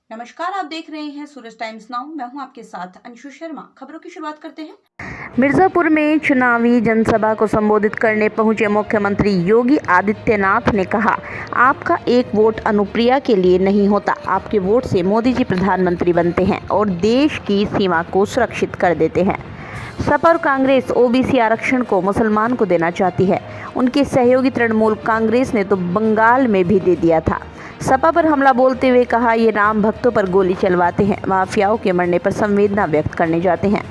नमस्कार, आप देख रहे हैं सूरज टाइम्स नाउ। मैं हूं आपके साथ अंशु शर्मा। खबरों की शुरुआत करते हैं। मिर्जापुर में चुनावी जनसभा को संबोधित करने पहुंचे मुख्यमंत्री योगी आदित्यनाथ ने कहा, आपका एक वोट अनुप्रिया के लिए नहीं होता, आपके वोट से मोदी जी प्रधानमंत्री बनते हैं और देश की सीमा को सुरक्षित कर देते हैं। सपा और कांग्रेस ओबीसी आरक्षण को मुसलमान को देना चाहती है। उनके सहयोगी तृणमूल कांग्रेस ने तो बंगाल में भी दे दिया था। सपा पर हमला बोलते हुए कहा, ये राम भक्तों पर गोली चलवाते हैं, माफियाओं के मरने पर संवेदना व्यक्त करने जाते हैं।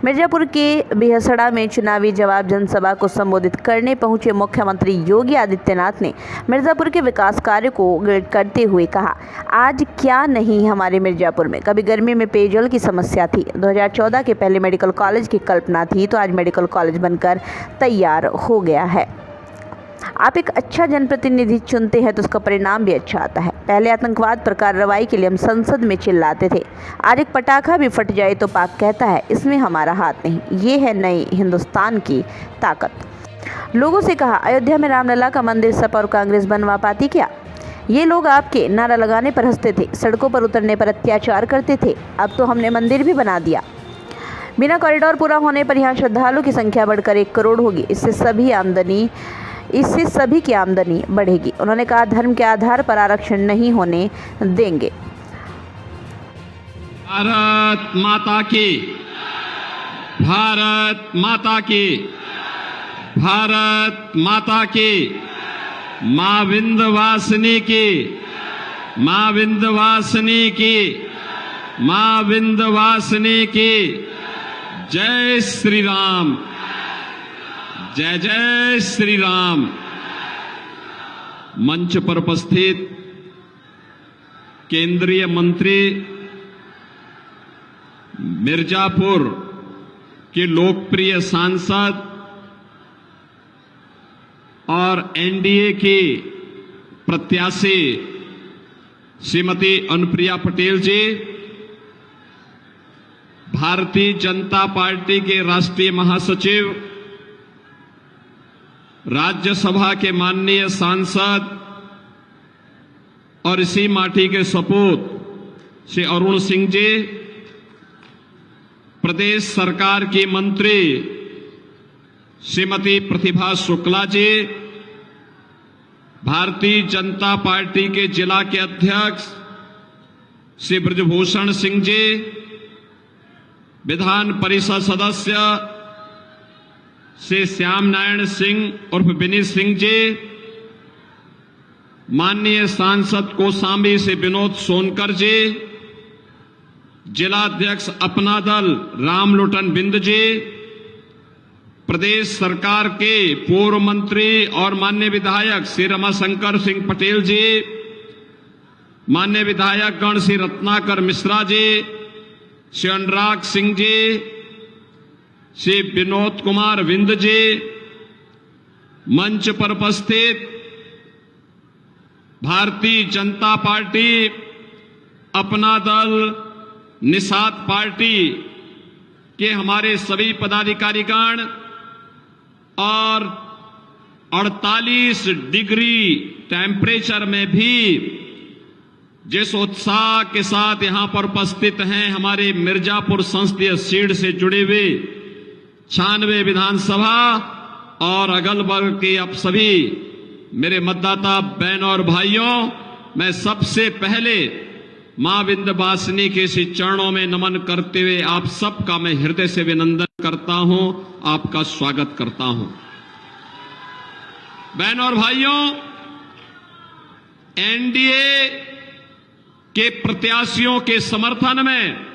मिर्जापुर के बिहसड़ा में चुनावी जवाब जनसभा को संबोधित करने पहुंचे मुख्यमंत्री योगी आदित्यनाथ ने मिर्जापुर के विकास कार्य को करते हुए कहा, आज क्या नहीं हमारे मिर्जापुर में। कभी गर्मी में पेयजल की समस्या थी, 2014 के पहले मेडिकल कॉलेज की कल्पना थी, तो आज मेडिकल कॉलेज बनकर तैयार हो गया है। आप एक अच्छा जनप्रतिनिधि चुनते हैं तो उसका परिणाम भी अच्छा आता है। पहले आतंकवाद पर कार्रवाई के लिए हम संसद में चिल्लाते थे, आज एक पटाखा भी फट जाए तो पाक कहता है इसमें हमारा हाथ नहीं। ये है नई हिंदुस्तान की ताकत। लोगों से कहा, अयोध्या में रामलला का मंदिर सपा और कांग्रेस बनवा पाती क्या? ये लोग आपके नारा लगाने पर हंसते थे, सड़कों पर उतरने पर अत्याचार करते थे, अब तो हमने मंदिर भी बना दिया। बिना कॉरिडोर पूरा होने पर यहाँ श्रद्धालुओं की संख्या बढ़कर 1 करोड़ होगी। इससे सभी की आमदनी बढ़ेगी। उन्होंने कहा, धर्म के आधार पर आरक्षण नहीं होने देंगे। भारत माता की, भारत माता की, भारत माता की, मां विंध्यवासिनी की, मां विंध्यवासिनी की, मां विंध्यवासिनी की। जय श्री राम, जय जय श्री राम। मंच पर उपस्थित केंद्रीय मंत्री, मिर्जापुर के लोकप्रिय सांसद और एनडीए की प्रत्याशी श्रीमती अनुप्रिया पटेल जी, भारतीय जनता पार्टी के राष्ट्रीय महासचिव, राज्यसभा के माननीय सांसद और इसी माटी के सपूत श्री अरुण सिंह जी, प्रदेश सरकार की मंत्री श्रीमती प्रतिभा शुक्ला जी, भारतीय जनता पार्टी के जिला के अध्यक्ष श्री ब्रजभूषण सिंह जी, विधान परिषद सदस्य श्री श्याम नारायण सिंह उर्फ विनीत सिंह जी, माननीय सांसद कौशाम्बी से विनोद सोनकर जी, जिलाध्यक्ष अपना दल रामलोटन बिंद जी, प्रदेश सरकार के पूर्व मंत्री और माननीय विधायक श्री रमाशंकर सिंह पटेल जी, माननीय विधायक गण श्री रत्नाकर मिश्रा जी, श्री अनुराग सिंह जी, श्री विनोद कुमार विंद जी, मंच पर उपस्थित भारतीय जनता पार्टी, अपना दल, निषाद पार्टी के हमारे सभी पदाधिकारीगण और 48 डिग्री टेम्परेचर में भी जिस उत्साह के साथ यहां पर उपस्थित हैं हमारे मिर्जापुर संसदीय सीट से जुड़े हुए 96 विधानसभा और अगल बगल के आप सभी मेरे मतदाता बहनों और भाइयों, मैं सबसे पहले मां विंध्यवासिनी के श्री चरणों में नमन करते हुए आप सबका मैं हृदय से अभिनंदन करता हूं, आपका स्वागत करता हूं। बहनों और भाइयों, एनडीए के प्रत्याशियों के समर्थन में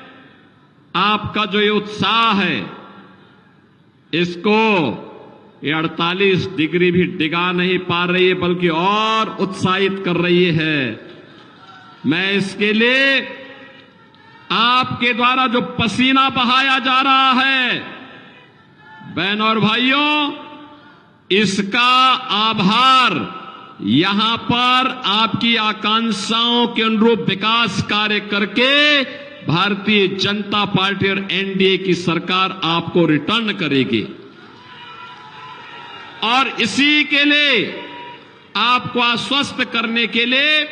आपका जो ये उत्साह है, इसको ये 48 डिग्री भी डिगा नहीं पा रही है, बल्कि और उत्साहित कर रही है। मैं इसके लिए आपके द्वारा जो पसीना बहाया जा रहा है, बहनों और भाइयों, इसका आभार यहां पर आपकी आकांक्षाओं के अनुरूप विकास कार्य करके भारतीय जनता पार्टी और एनडीए की सरकार आपको रिटर्न करेगी। और इसी के लिए आपको आश्वस्त करने के लिए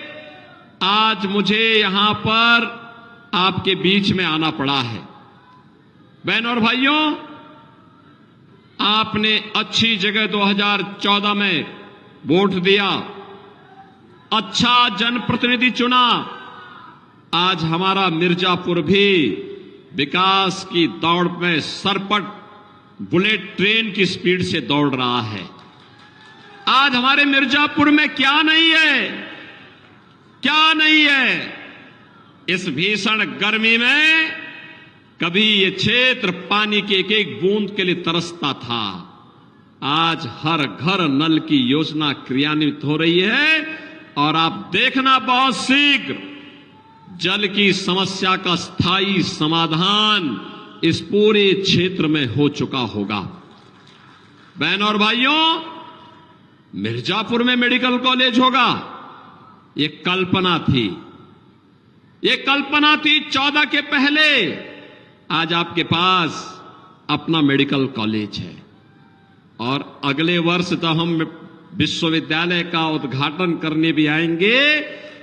आज मुझे यहां पर आपके बीच में आना पड़ा है। बहनों और भाइयों, आपने अच्छी जगह 2014 में वोट दिया, अच्छा जनप्रतिनिधि चुना। आज हमारा मिर्जापुर भी विकास की दौड़ में सरपट बुलेट ट्रेन की स्पीड से दौड़ रहा है। आज हमारे मिर्जापुर में क्या नहीं है, क्या नहीं है। इस भीषण गर्मी में कभी ये क्षेत्र पानी की एक एक बूंद के लिए तरसता था। आज हर घर नल की योजना क्रियान्वित हो रही है और आप देखना बहुत शीघ्र जल की समस्या का स्थायी समाधान इस पूरे क्षेत्र में हो चुका होगा। बहनों और भाइयों, मिर्जापुर में मेडिकल कॉलेज होगा, ये कल्पना थी, ये कल्पना थी 14 के पहले। आज आपके पास अपना मेडिकल कॉलेज है और अगले वर्ष तो हम विश्वविद्यालय का उद्घाटन करने भी आएंगे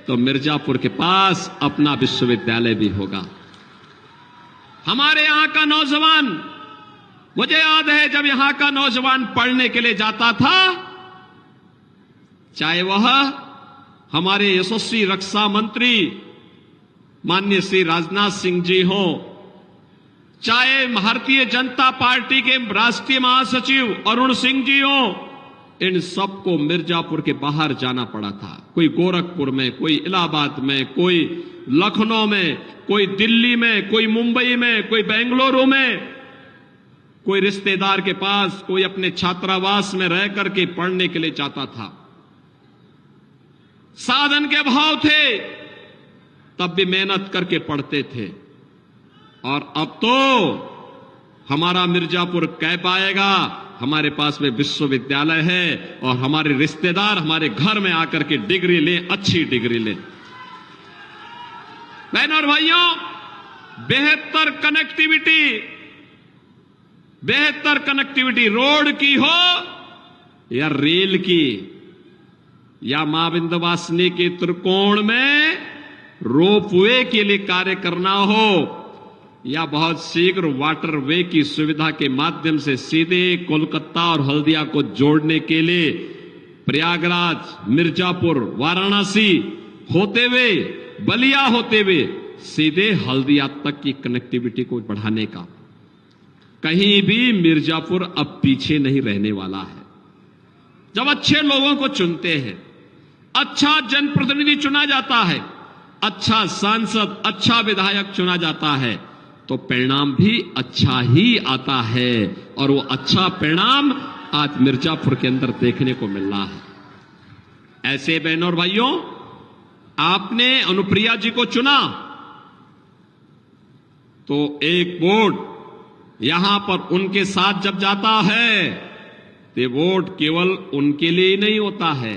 तो मिर्जापुर के पास अपना विश्वविद्यालय भी होगा। हमारे यहां का नौजवान, मुझे याद है जब यहां का नौजवान पढ़ने के लिए जाता था, चाहे वह हमारे यशस्वी रक्षा मंत्री माननीय श्री राजनाथ सिंह जी हो, चाहे भारतीय जनता पार्टी के राष्ट्रीय महासचिव अरुण सिंह जी हो, इन सबको मिर्जापुर के बाहर जाना पड़ा था। कोई गोरखपुर में, कोई इलाहाबाद में, कोई लखनऊ में, कोई दिल्ली में, कोई मुंबई में, कोई बेंगलुरु में, कोई रिश्तेदार के पास, कोई अपने छात्रावास में रह करके पढ़ने के लिए जाता था। साधन के अभाव थे तब भी मेहनत करके पढ़ते थे। और अब तो हमारा मिर्जापुर कह पाएगा हमारे पास में विश्वविद्यालय है और हमारे रिश्तेदार हमारे घर में आकर के डिग्री लें, अच्छी डिग्री लें। बहनों और भाइयों, बेहतर कनेक्टिविटी रोड की हो या रेल की या मां विंध्यवासिनी के त्रिकोण में रोपवे के लिए कार्य करना हो या बहुत शीघ्र वाटरवे की सुविधा के माध्यम से सीधे कोलकाता और हल्दिया को जोड़ने के लिए प्रयागराज, मिर्जापुर, वाराणसी होते हुए, बलिया होते हुए सीधे हल्दिया तक की कनेक्टिविटी को बढ़ाने का, कहीं भी मिर्जापुर अब पीछे नहीं रहने वाला है। जब अच्छे लोगों को चुनते हैं, अच्छा जनप्रतिनिधि चुना जाता है, अच्छा सांसद, अच्छा विधायक चुना जाता है, तो परिणाम भी अच्छा ही आता है। और वो अच्छा परिणाम आज मिर्जापुर के अंदर देखने को मिल रहा है। ऐसे बहनों और भाइयों, आपने अनुप्रिया जी को चुना तो एक वोट यहां पर उनके साथ जब जाता है तो वोट केवल उनके लिए ही नहीं होता है,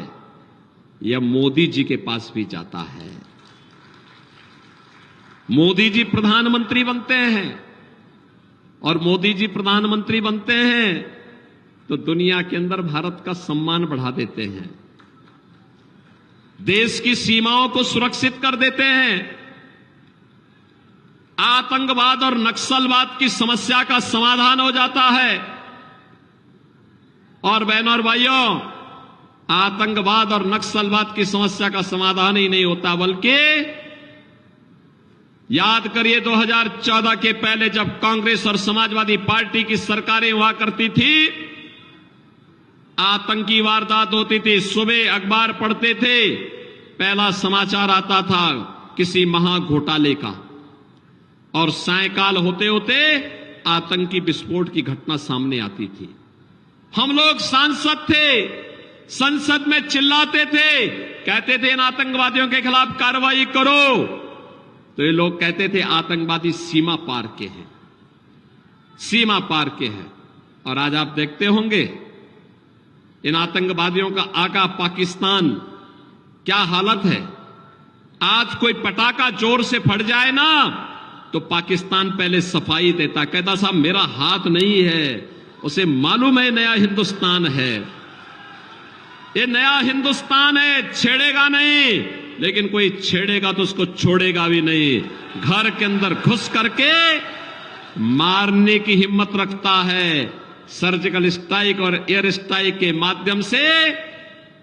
यह मोदी जी के पास भी जाता है। मोदी जी प्रधानमंत्री बनते हैं और मोदी जी प्रधानमंत्री बनते हैं तो दुनिया के अंदर भारत का सम्मान बढ़ा देते हैं, देश की सीमाओं को सुरक्षित कर देते हैं, आतंकवाद और नक्सलवाद की समस्या का समाधान हो जाता है। और बहनों और भाइयों, आतंकवाद और नक्सलवाद की समस्या का समाधान ही नहीं होता, बल्कि याद करिए 2014 के पहले जब कांग्रेस और समाजवादी पार्टी की सरकारें हुआ करती थी, आतंकी वारदात होती थी, सुबह अखबार पढ़ते थे, पहला समाचार आता था किसी महा घोटाले का, और सायंकाल होते होते आतंकी विस्फोट की घटना सामने आती थी। हम लोग सांसद थे, संसद में चिल्लाते थे, कहते थे इन आतंकवादियों के खिलाफ कार्रवाई करो, तो ये लोग कहते थे आतंकवादी सीमा पार के हैं, सीमा पार के हैं। और आज आप देखते होंगे इन आतंकवादियों का आका पाकिस्तान क्या हालत है। आज कोई पटाखा जोर से फट जाए ना तो पाकिस्तान पहले सफाई देता, कहता साहब मेरा हाथ नहीं है, उसे मालूम है नया हिंदुस्तान है, ये नया हिंदुस्तान है, छेड़ेगा नहीं। लेकिन कोई छेड़ेगा तो उसको छोड़ेगा भी नहीं। घर के अंदर घुस करके मारने की हिम्मत रखता है। सर्जिकल स्ट्राइक और एयर स्ट्राइक के माध्यम से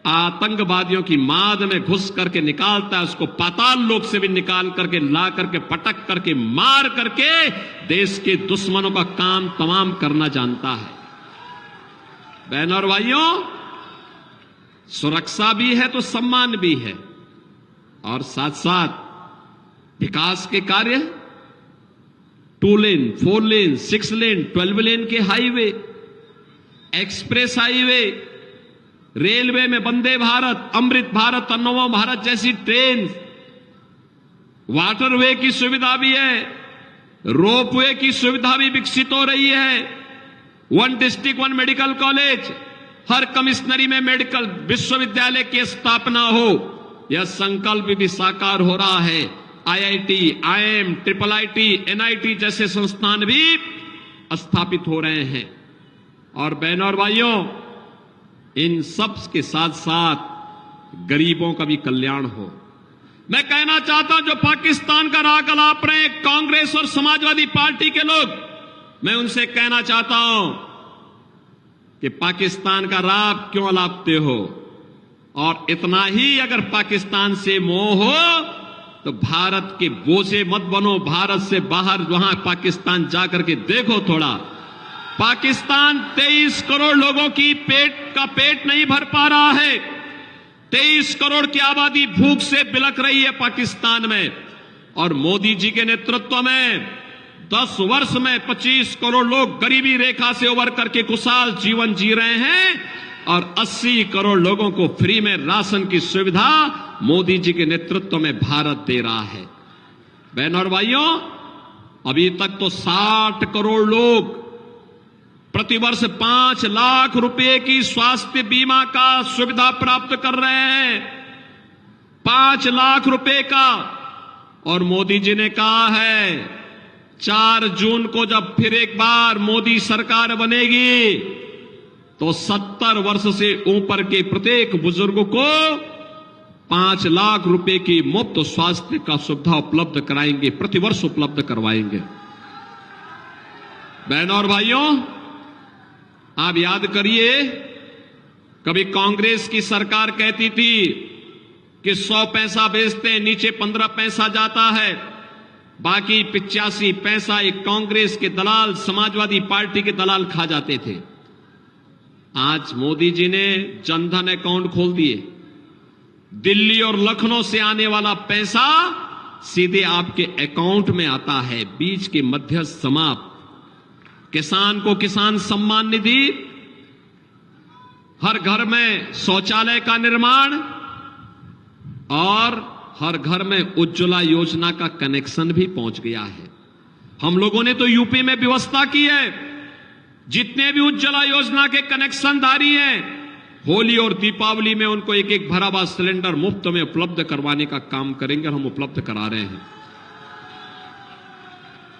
आतंकवादियों की माद में घुस करके निकालता है, उसको पाताल लोक से भी निकाल करके ला करके पटक करके मार करके देश के दुश्मनों का काम तमाम करना जानता है। बहनों और भाइयों, सुरक्षा भी है तो सम्मान भी है, और साथ साथ विकास के कार्य 2 लेन, 4 लेन, 6 लेन, 12 लेन के हाईवे, एक्सप्रेस हाईवे, रेलवे में वंदे भारत, अमृत भारत, नमो भारत जैसी ट्रेन, वाटरवे की सुविधा भी है, रोपवे की सुविधा भी विकसित हो रही है। 1 डिस्ट्रिक्ट 1 मेडिकल कॉलेज, हर कमिश्नरी में मेडिकल विश्वविद्यालय की स्थापना हो, यह संकल्प भी साकार हो रहा है। IIT, IIM, IIIT, NIT जैसे संस्थान भी स्थापित हो रहे हैं। और बहनों और भाइयों, इन सब के साथ साथ गरीबों का भी कल्याण हो। मैं कहना चाहता हूं, जो पाकिस्तान का राग अलाप रहे हैं कांग्रेस और समाजवादी पार्टी के लोग, मैं उनसे कहना चाहता हूं कि पाकिस्तान का राग क्यों अलापते हो, और इतना ही अगर पाकिस्तान से मोह हो तो भारत के बोझे मत बनो। भारत से बाहर वहां पाकिस्तान जाकर के देखो थोड़ा। पाकिस्तान 23 करोड़ लोगों की पेट नहीं भर पा रहा है। 23 करोड़ की आबादी भूख से बिलख रही है पाकिस्तान में, और मोदी जी के नेतृत्व में 10 वर्ष में 25 करोड़ लोग गरीबी रेखा से उबर करके खुशहाल जीवन जी रहे हैं, और 80 करोड़ लोगों को फ्री में राशन की सुविधा मोदी जी के नेतृत्व में भारत दे रहा है। बहनों और भाइयों, अभी तक तो 60 करोड़ लोग प्रतिवर्ष 5 लाख रुपए की स्वास्थ्य बीमा का सुविधा प्राप्त कर रहे हैं। 5 लाख रुपए का। और मोदी जी ने कहा है 4 जून को जब फिर एक बार मोदी सरकार बनेगी तो 70 वर्ष से ऊपर के प्रत्येक बुजुर्ग को 5 लाख रुपए की मुफ्त स्वास्थ्य का सुविधा उपलब्ध कराएंगे, प्रतिवर्ष उपलब्ध करवाएंगे। बहनों और भाइयों, आप याद करिए, कभी कांग्रेस की सरकार कहती थी कि 100 पैसा बेचते हैं, नीचे 15 पैसा जाता है, बाकी 85 पैसा एक कांग्रेस के दलाल, समाजवादी पार्टी के दलाल खा जाते थे। आज मोदी जी ने जनधन अकाउंट खोल दिए। दिल्ली और लखनऊ से आने वाला पैसा सीधे आपके अकाउंट में आता है, बीच के मध्यस्थ समाप्त। किसान को किसान सम्मान निधि, हर घर में शौचालय का निर्माण, और हर घर में उज्ज्वला योजना का कनेक्शन भी पहुंच गया है। हम लोगों ने तो यूपी में व्यवस्था की है, जितने भी उज्ज्वला योजना के कनेक्शनधारी हैं, होली और दीपावली में उनको एक एक भरा हुआ सिलेंडर मुफ्त में उपलब्ध करवाने का काम करेंगे, और हम उपलब्ध करा रहे हैं।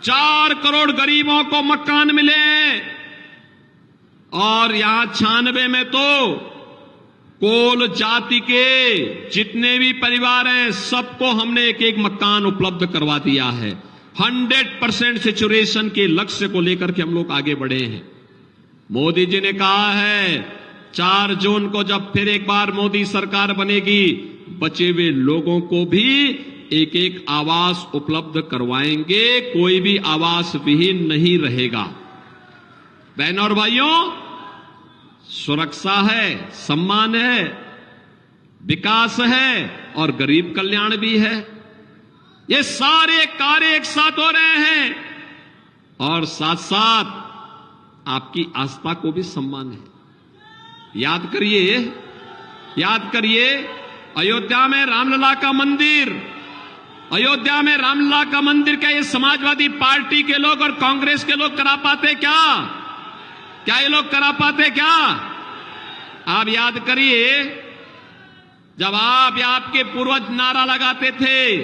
4 करोड़ गरीबों को मकान मिले हैं, और यहां 96 में तो कोल जाति के जितने भी परिवार हैं सबको हमने एक एक मकान उपलब्ध करवा दिया है। 100% सैचुरेशन के लक्ष्य को लेकर के हम लोग आगे बढ़े हैं। मोदी जी ने कहा है 4 जून को जब फिर एक बार मोदी सरकार बनेगी, बचे हुए लोगों को भी एक एक आवास उपलब्ध करवाएंगे, कोई भी आवास विहीन नहीं रहेगा। बहनों और भाइयों, सुरक्षा है, सम्मान है, विकास है, और गरीब कल्याण भी है। ये सारे कार्य एक साथ हो रहे हैं, और साथ साथ आपकी आस्था को भी सम्मान है। याद करिए अयोध्या में रामलला का मंदिर, अयोध्या में रामलला का मंदिर क्या ये समाजवादी पार्टी के लोग और कांग्रेस के लोग करा पाते क्या? क्या ये लोग करा पाते क्या? आप याद करिए, जब आप या आपके पूर्वज नारा लगाते थे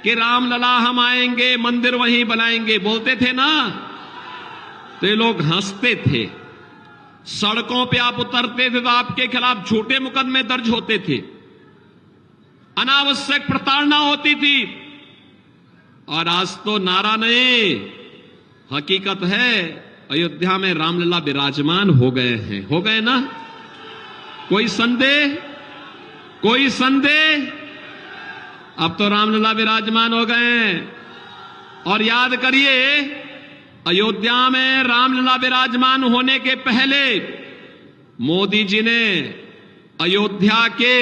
कि रामलला हम आएंगे, मंदिर वहीं बनाएंगे, बोलते थे ना, तो ये लोग हंसते थे। सड़कों पे आप उतरते थे तो आपके खिलाफ झूठे मुकदमे दर्ज होते थे। अनावश्यक प्रताड़ना होती थी। और आज तो नारा नहीं, हकीकत है अयोध्या में रामलला विराजमान हो गए हैं। हो गए ना? कोई संदेह? कोई संदेह? अब तो रामलला विराजमान हो गए हैं। और याद करिए, अयोध्या में रामलला विराजमान होने के पहले मोदी जी ने अयोध्या के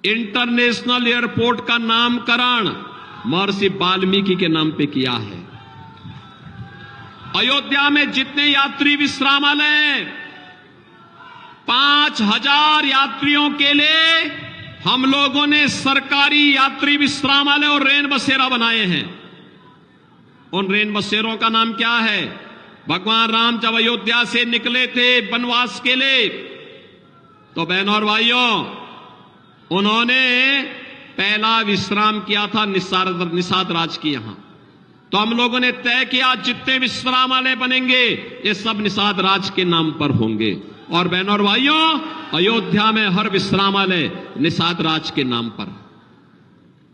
इंटरनेशनल एयरपोर्ट का नामकरण महर्षि वाल्मीकि के नाम पे किया है। अयोध्या में जितने यात्री विश्रामालय हैं, 5000 यात्रियों के लिए हम लोगों ने सरकारी यात्री विश्रामालय और रेन बसेरा बनाए हैं। उन रेन बसेरों का नाम क्या है? भगवान राम जब अयोध्या से निकले थे वनवास के लिए, तो बहनों और भाइयों, उन्होंने पहला विश्राम किया था निषाद राज की यहां। तो हम लोगों ने तय किया जितने विश्रामालय बनेंगे ये सब निषाद राज के नाम पर होंगे। और बहनों और भाइयों, अयोध्या में हर विश्रामालय निषाद राज के नाम पर।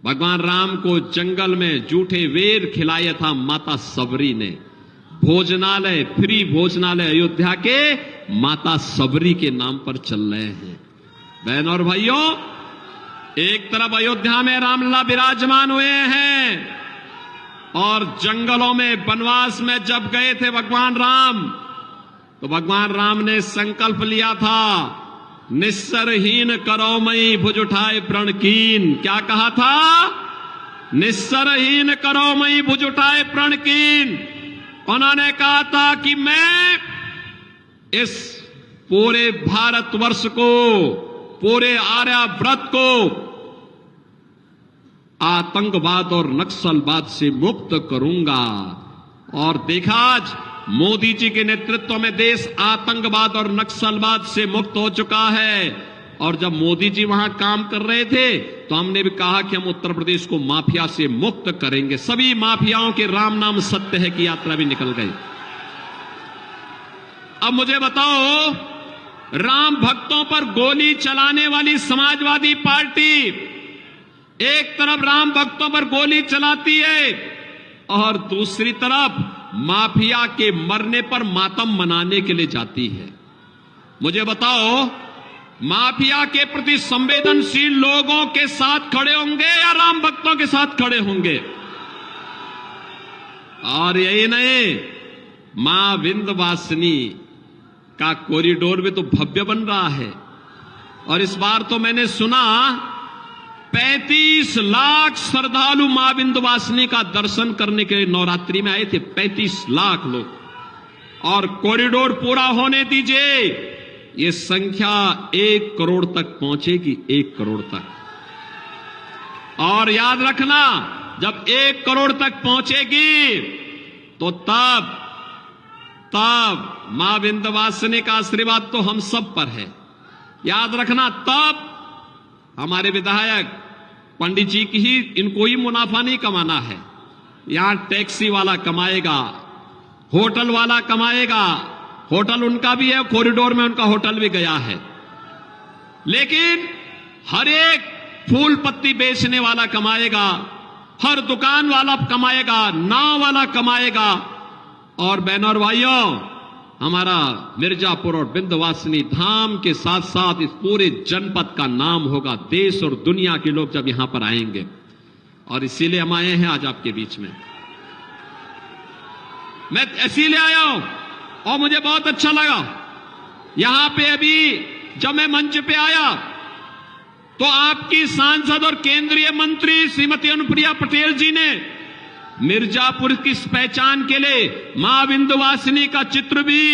भगवान राम को जंगल में जूठे वेर खिलाया था माता सबरी ने। भोजनालय, फ्री भोजनालय अयोध्या के माता सबरी के नाम पर चल रहे हैं। बहनों और भाइयों, एक तरफ अयोध्या में रामलला विराजमान हुए हैं, और जंगलों में वनवास में जब गए थे भगवान राम, तो भगवान राम ने संकल्प लिया था, निस्सरहीन करो मई भुज उठाए प्रण कीन। क्या कहा था? निस्सरहीन करो मई भुज उठाए प्रण कीन। उन्होंने कहा था कि मैं इस पूरे भारतवर्ष को, पूरे आर्यावर्त को आतंकवाद और नक्सलवाद से मुक्त करूंगा। और देखा, आज मोदी जी के नेतृत्व में देश आतंकवाद और नक्सलवाद से मुक्त हो चुका है। और जब मोदी जी वहां काम कर रहे थे तो हमने भी कहा कि हम उत्तर प्रदेश को माफिया से मुक्त करेंगे। सभी माफियाओं के राम नाम सत्य है की यात्रा भी निकल गई। अब मुझे बताओ, राम भक्तों पर गोली चलाने वाली समाजवादी पार्टी एक तरफ राम भक्तों पर गोली चलाती है और दूसरी तरफ माफिया के मरने पर मातम मनाने के लिए जाती है। मुझे बताओ, माफिया के प्रति संवेदनशील लोगों के साथ खड़े होंगे या राम भक्तों के साथ खड़े होंगे? और यही नहीं, मां विंध्यवासिनी का कॉरिडोर भी तो भव्य बन रहा है। और इस बार तो मैंने सुना 35 लाख श्रद्धालु मां विंध्यवासिनी का दर्शन करने के लिए नवरात्रि में आए थे। 35 लाख लोग। और कॉरिडोर पूरा होने दीजिए, ये संख्या 1 करोड़ तक पहुंचेगी। 1 करोड़ तक। और याद रखना, जब 1 करोड़ तक पहुंचेगी तो तब मां विंध्यवासिनी का आशीर्वाद तो हम सब पर है। याद रखना, तब हमारे विधायक पंडित जी की ही, इनको ही मुनाफा नहीं कमाना है। यहां टैक्सी वाला कमाएगा, होटल वाला कमाएगा। होटल उनका भी है, कॉरिडोर में उनका होटल भी गया है। लेकिन हर एक फूल पत्ती बेचने वाला कमाएगा, हर दुकान वाला कमाएगा, नाव वाला कमाएगा। और बहनों और भाइयों, हमारा मिर्जापुर और विंध्यवासिनी धाम के साथ साथ इस पूरे जनपद का नाम होगा देश और दुनिया के लोग जब यहां पर आएंगे। और इसीलिए हम आए हैं आज आपके बीच में। मैं इसीलिए आया हूं और मुझे बहुत अच्छा लगा। यहां पे अभी जब मैं मंच पे आया तो आपकी सांसद और केंद्रीय मंत्री श्रीमती अनुप्रिया पटेल जी ने मिर्जापुर की पहचान के लिए मां विंध्यवासिनी का चित्र भी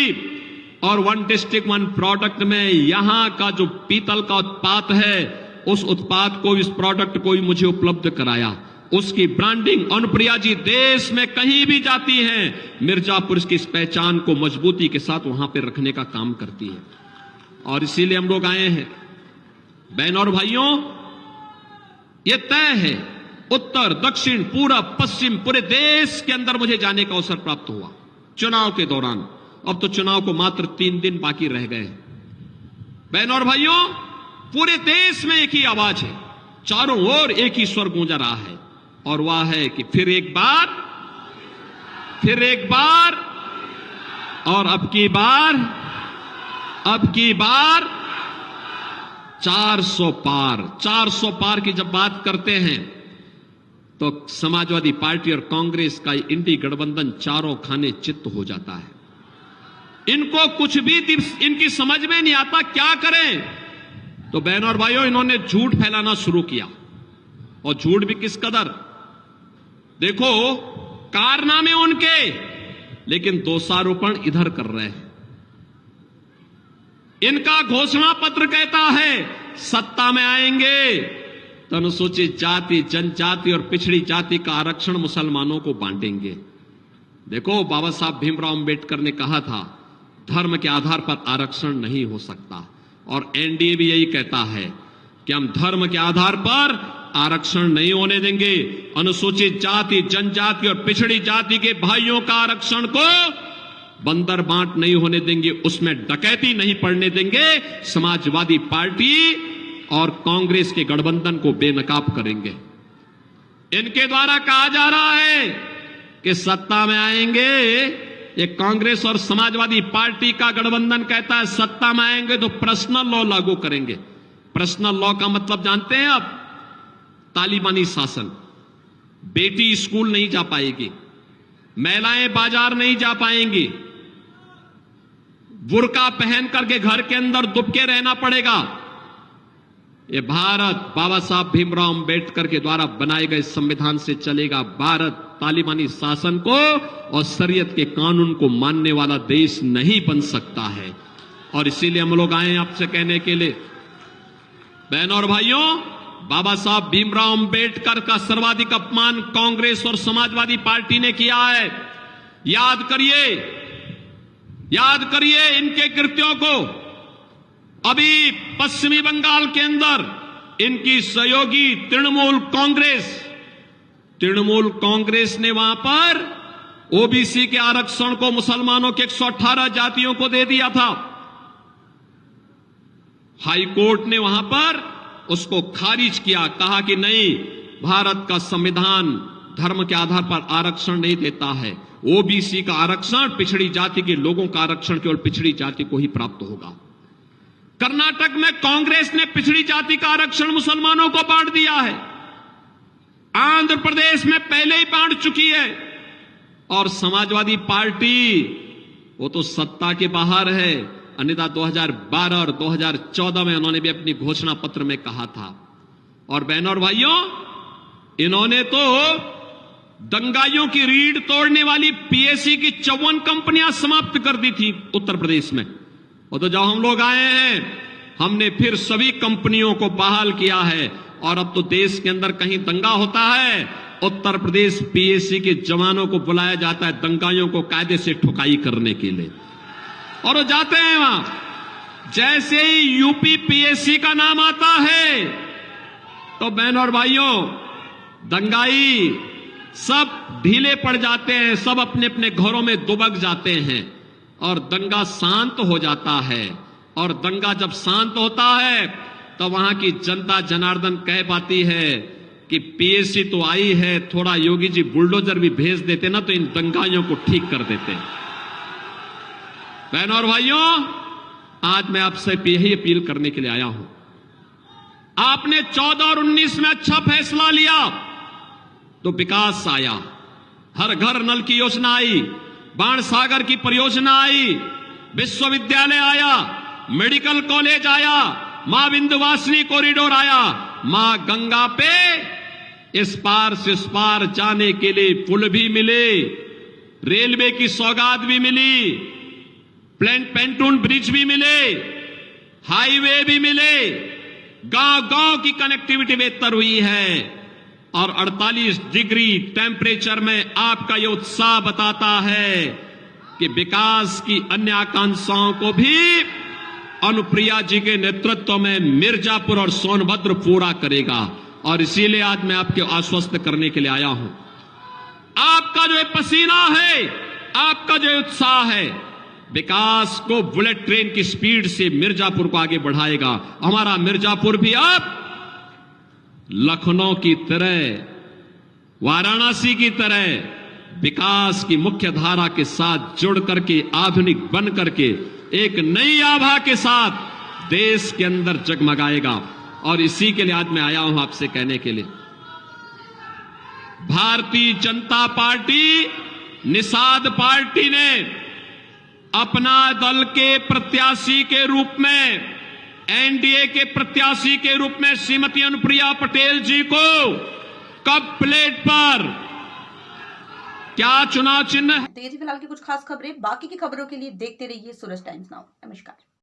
और 1 डिस्ट्रिक्ट 1 प्रोडक्ट में यहां का जो पीतल का उत्पाद है, उस उत्पाद को, इस प्रोडक्ट को भी मुझे उपलब्ध कराया। उसकी ब्रांडिंग अनुप्रिया जी देश में कहीं भी जाती हैं, मिर्जापुर की इस पहचान को मजबूती के साथ वहां पर रखने का काम करती है। और इसीलिए हम लोग आए हैं। बहनों और भाइयों, यह तय है, उत्तर, दक्षिण, पूरब, पश्चिम, पूरे देश के अंदर मुझे जाने का अवसर प्राप्त हुआ चुनाव के दौरान। अब तो चुनाव को मात्र 3 दिन बाकी रह गए। बहनों और भाइयों, पूरे देश में एक ही आवाज है, चारों ओर एक ही स्वर गूंज रहा है, और वह है कि फिर एक बार और अब की बार 400 पार की जब बात करते हैं तो समाजवादी पार्टी और कांग्रेस का इंडी गठबंधन चारों खाने चित्त हो जाता है। इनको कुछ भी इनकी समझ में नहीं आता क्या करें। तो बहनों और भाइयों, इन्होंने झूठ फैलाना शुरू किया, और झूठ भी किस कदर। देखो कारनामे उनके, लेकिन दोषारोपण इधर कर रहे हैं। इनका घोषणा पत्र कहता है सत्ता में आएंगे तो अनुसूचित जाति, जनजाति और पिछड़ी जाति का आरक्षण मुसलमानों को बांटेंगे। देखो, बाबा साहब भीमराव अंबेडकर ने कहा था धर्म के आधार पर आरक्षण नहीं हो सकता, और एनडीए भी यही कहता है कि हम धर्म के आधार पर आरक्षण नहीं होने देंगे। अनुसूचित जाति, जनजाति और पिछड़ी जाति के भाइयों का आरक्षण को बंदर बांट नहीं होने देंगे, उसमें डकैती नहीं पड़ने देंगे। समाजवादी पार्टी और कांग्रेस के गठबंधन को बेनकाब करेंगे। इनके द्वारा कहा जा रहा है कि सत्ता में आएंगे, ये कांग्रेस और समाजवादी पार्टी का गठबंधन कहता है सत्ता में आएंगे तो पर्सनल लॉ लागू करेंगे। पर्सनल लॉ का मतलब जानते हैं आप? तालिबानी शासन। बेटी स्कूल नहीं जा पाएगी, महिलाएं बाजार नहीं जा पाएंगी, बुर्का पहन करके घर के अंदर दुबके रहना पड़ेगा। ये भारत बाबा साहब भीमराव अंबेडकर के द्वारा बनाए गए संविधान से चलेगा। भारत तालिबानी शासन को और शरीयत के कानून को मानने वाला देश नहीं बन सकता है। और इसीलिए हम लोग आए हैं आपसे कहने के लिए, बहनों और भाइयों, बाबा साहब भीमराव अंबेडकर का सर्वाधिक अपमान कांग्रेस और समाजवादी पार्टी ने किया है। याद करिए इनके कृत्यों को। अभी पश्चिमी बंगाल के अंदर इनकी सहयोगी तृणमूल कांग्रेस ने वहां पर ओबीसी के आरक्षण को मुसलमानों के 118 जातियों को दे दिया था। हाई कोर्ट ने वहां पर उसको खारिज किया, कहा कि नहीं, भारत का संविधान धर्म के आधार पर आरक्षण नहीं देता है। ओबीसी का आरक्षण, पिछड़ी जाति के लोगों का आरक्षण केवल पिछड़ी जाति को ही प्राप्त होगा। कर्नाटक में कांग्रेस ने पिछड़ी जाति का आरक्षण मुसलमानों को बांट दिया है। आंध्र प्रदेश में पहले ही बांट चुकी है। और समाजवादी पार्टी वो तो सत्ता के बाहर है। अन्यथा 2012 और 2014 में उन्होंने भी अपनी घोषणा पत्र में कहा था। और बहनों और भाइयों, इन्होंने तो दंगाइयों की रीढ़ तोड़ने वाली पीएससी की 54 कंपनियां समाप्त कर दी थी उत्तर प्रदेश में। और तो जब हम लोग आए हैं, हमने फिर सभी कंपनियों को बहाल किया है। और अब तो देश के अंदर कहीं दंगा होता है, उत्तर प्रदेश पीएससी के जवानों को बुलाया जाता है दंगाइयों को कायदे से ठुकाई करने के लिए, और वो जाते हैं वहां। जैसे ही यूपी पीएससी का नाम आता है तो बहनों और भाइयों, दंगाई सब ढीले पड़ जाते हैं, सब अपने अपने घरों में दुबक जाते हैं और दंगा शांत हो जाता है। और दंगा जब शांत होता है तो वहां की जनता जनार्दन कह पाती है कि पीएससी तो आई है, थोड़ा योगी जी बुलडोजर भी भेज देते ना तो इन दंगाइयों को ठीक कर देते। बहनों और भाइयों, आज मैं आपसे यही अपील करने के लिए आया हूं। आपने 14 और 19 में अच्छा फैसला लिया तो विकास आया, हर घर नल की योजना आई, बाण सागर की परियोजना आई, विश्वविद्यालय आया, मेडिकल कॉलेज आया, मां विंध्यवासिनी कॉरिडोर आया, मां गंगा पे इस पार से उस पार जाने के लिए पुल भी मिले, रेलवे की सौगात भी मिली, पेंटून ब्रिज भी मिले, हाईवे भी मिले, गांव-गांव की कनेक्टिविटी बेहतर हुई है। और 48 डिग्री टेम्परेचर में आपका यह उत्साह बताता है कि विकास की अन्य आकांक्षाओं को भी अनुप्रिया जी के नेतृत्व में मिर्जापुर और सोनभद्र पूरा करेगा। और इसीलिए आज मैं आपको आश्वस्त करने के लिए आया हूं। आपका जो पसीना है, आपका जो उत्साह है, विकास को बुलेट ट्रेन की स्पीड से मिर्जापुर को आगे बढ़ाएगा। हमारा मिर्जापुर भी अब लखनऊ की तरह, वाराणसी की तरह विकास की मुख्य धारा के साथ जुड़ करके, आधुनिक बन करके, एक नई आभा के साथ देश के अंदर जगमगाएगा। और इसी के लिए आज मैं आया हूं आपसे कहने के लिए, भारतीय जनता पार्टी, निषाद पार्टी ने अपना दल के प्रत्याशी के रूप में, एनडीए के प्रत्याशी के रूप में श्रीमती अनुप्रिया पटेल जी को कब प्लेट पर क्या चुनाव चिन्ह है। तो ये थी फिलहाल की कुछ खास खबरें। बाकी की खबरों के लिए देखते रहिए सूरज टाइम्स नाउ। नमस्कार।